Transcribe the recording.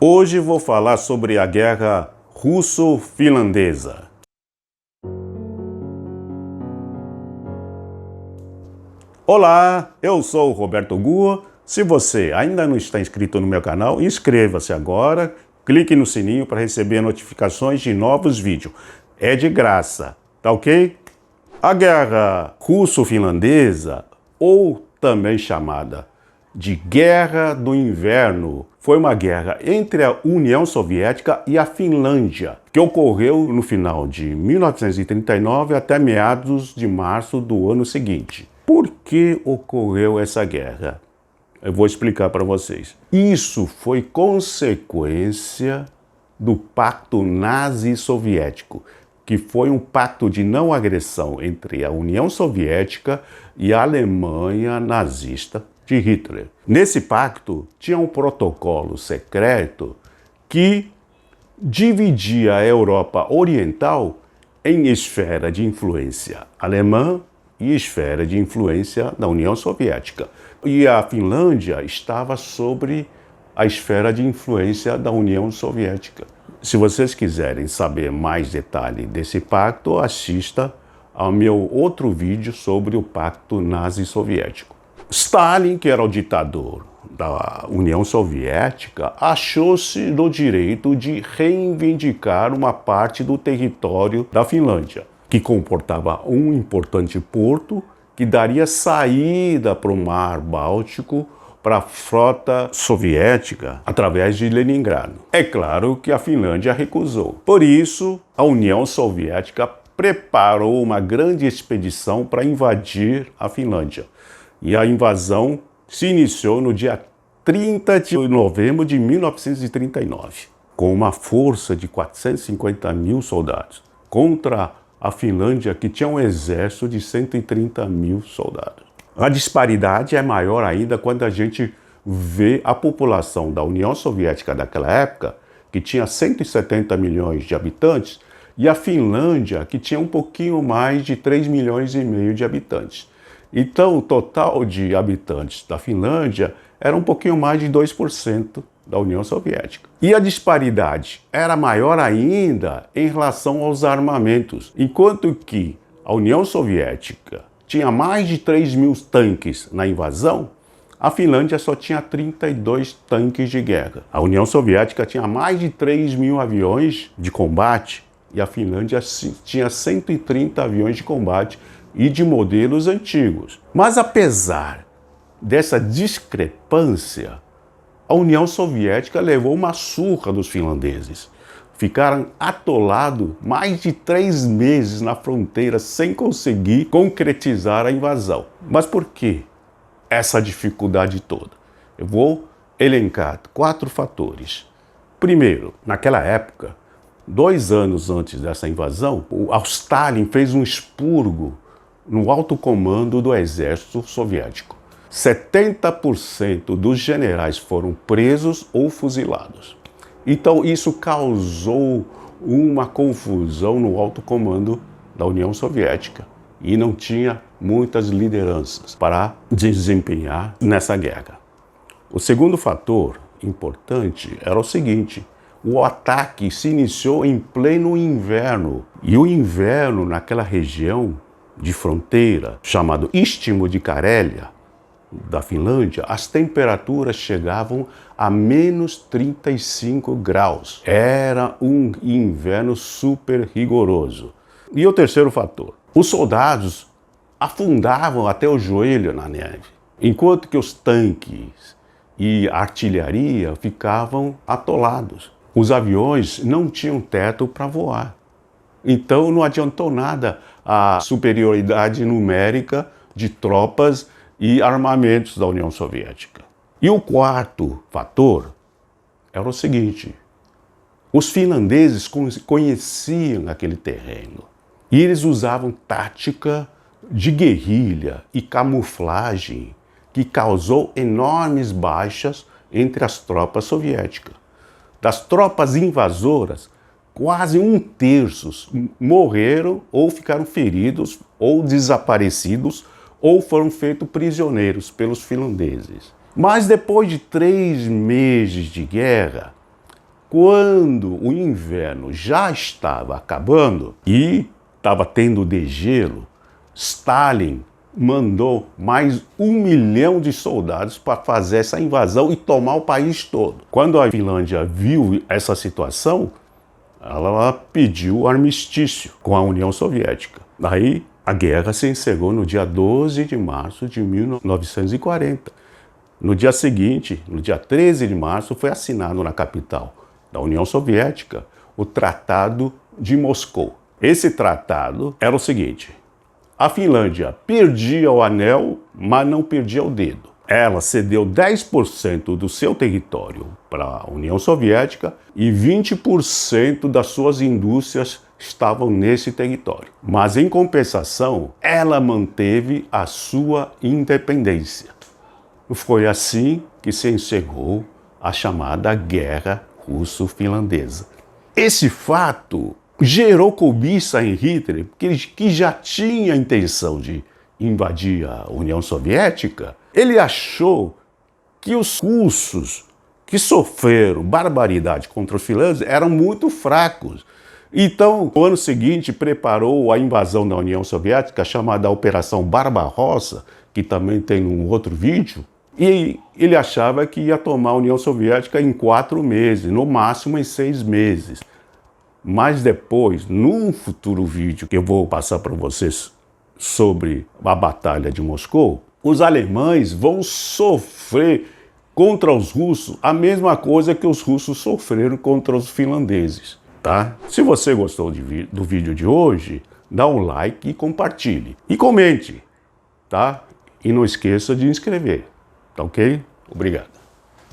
Hoje vou falar sobre a Guerra Russo-Finlandesa. Olá, eu sou o Roberto Gua. Se você ainda não está inscrito no meu canal, inscreva-se agora, clique no sininho para receber notificações de novos vídeos. É de graça, tá ok? A Guerra Russo-Finlandesa, ou também chamada de Guerra do Inverno, foi uma guerra entre a União Soviética e a Finlândia, que ocorreu no final de 1939 até meados de março do ano seguinte. Por que ocorreu essa guerra? Eu vou explicar para vocês. Isso foi consequência do Pacto Nazi-Soviético, que foi um pacto de não agressão entre a União Soviética e a Alemanha nazista de Hitler. Nesse pacto tinha um protocolo secreto que dividia a Europa Oriental em esfera de influência alemã e esfera de influência da União Soviética. E a Finlândia estava sobre a esfera de influência da União Soviética. Se vocês quiserem saber mais detalhe desse pacto, assista ao meu outro vídeo sobre o Pacto Nazi-Soviético. Stalin, que era o ditador da União Soviética, achou-se no direito de reivindicar uma parte do território da Finlândia, que comportava um importante porto que daria saída para o Mar Báltico para a frota soviética através de Leningrado. É claro que a Finlândia recusou. Por isso, a União Soviética preparou uma grande expedição para invadir a Finlândia. E a invasão se iniciou no dia 30 de novembro de 1939, com uma força de 450 mil soldados, contra a Finlândia, que tinha um exército de 130 mil soldados. A disparidade é maior ainda quando a gente vê a população da União Soviética daquela época, que tinha 170 milhões de habitantes, e a Finlândia, que tinha um pouquinho mais de 3 milhões e meio de habitantes. Então, o total de habitantes da Finlândia era um pouquinho mais de 2% da União Soviética. E a disparidade era maior ainda em relação aos armamentos. Enquanto que a União Soviética tinha mais de 3 mil tanques na invasão, a Finlândia só tinha 32 tanques de guerra. A União Soviética tinha mais de 3 mil aviões de combate e a Finlândia tinha 130 aviões de combate e de modelos antigos. Mas apesar dessa discrepância, a União Soviética levou uma surra dos finlandeses. Ficaram atolados mais de 3 meses na fronteira sem conseguir concretizar a invasão. Mas por que essa dificuldade toda? Eu vou elencar 4 fatores. Primeiro, naquela época, 2 anos antes dessa invasão, o Stalin fez um expurgo no alto comando do exército soviético. 70% dos generais foram presos ou fuzilados. Então isso causou uma confusão no alto comando da União Soviética e não tinha muitas lideranças para desempenhar nessa guerra. O segundo fator importante era o seguinte: o ataque se iniciou em pleno inverno e o inverno naquela região de fronteira, chamado Istmo de Carélia, da Finlândia, as temperaturas chegavam a menos 35 graus. Era um inverno super rigoroso. E o terceiro fator: os soldados afundavam até o joelho na neve, enquanto que os tanques e a artilharia ficavam atolados. Os aviões não tinham teto para voar. Então não adiantou nada a superioridade numérica de tropas e armamentos da União Soviética. E o quarto fator era o seguinte: os finlandeses conheciam aquele terreno e eles usavam tática de guerrilha e camuflagem que causou enormes baixas entre as tropas soviéticas. Das tropas invasoras, quase 1/3 morreram ou ficaram feridos ou desaparecidos ou foram feitos prisioneiros pelos finlandeses. Mas depois de 3 meses de guerra, Quando o inverno já estava acabando e estava tendo degelo, Stalin mandou mais 1 milhão de soldados para fazer essa invasão e tomar o país todo. Quando a Finlândia viu essa situação, ela pediu armistício com a União Soviética. Daí a guerra se encerrou no dia 12 de março de 1940. No dia seguinte, no dia 13 de março, foi assinado na capital da União Soviética o Tratado de Moscou. Esse tratado era o seguinte: a Finlândia perdia o anel, mas não perdia o dedo. Ela cedeu 10% do seu território para a União Soviética e 20% das suas indústrias estavam nesse território. Mas, em compensação, ela manteve a sua independência. Foi assim que se encerrou a chamada Guerra Russo-Finlandesa. Esse fato gerou cobiça em Hitler, que já tinha a intenção de invadir a União Soviética. Ele achou que os russos que sofreram barbaridade contra os finlandeses eram muito fracos. Então, no ano seguinte, preparou a invasão da União Soviética, chamada Operação Barbarossa, que também tem um outro vídeo, e ele achava que ia tomar a União Soviética em 4 meses, no máximo em 6 meses. Mas depois, num futuro vídeo que eu vou passar para vocês sobre a Batalha de Moscou, os alemães vão sofrer contra os russos a mesma coisa que os russos sofreram contra os finlandeses, tá? Se você gostou do vídeo de hoje, dá um like e compartilhe. E comente, tá? E não esqueça de inscrever, tá ok? Obrigado.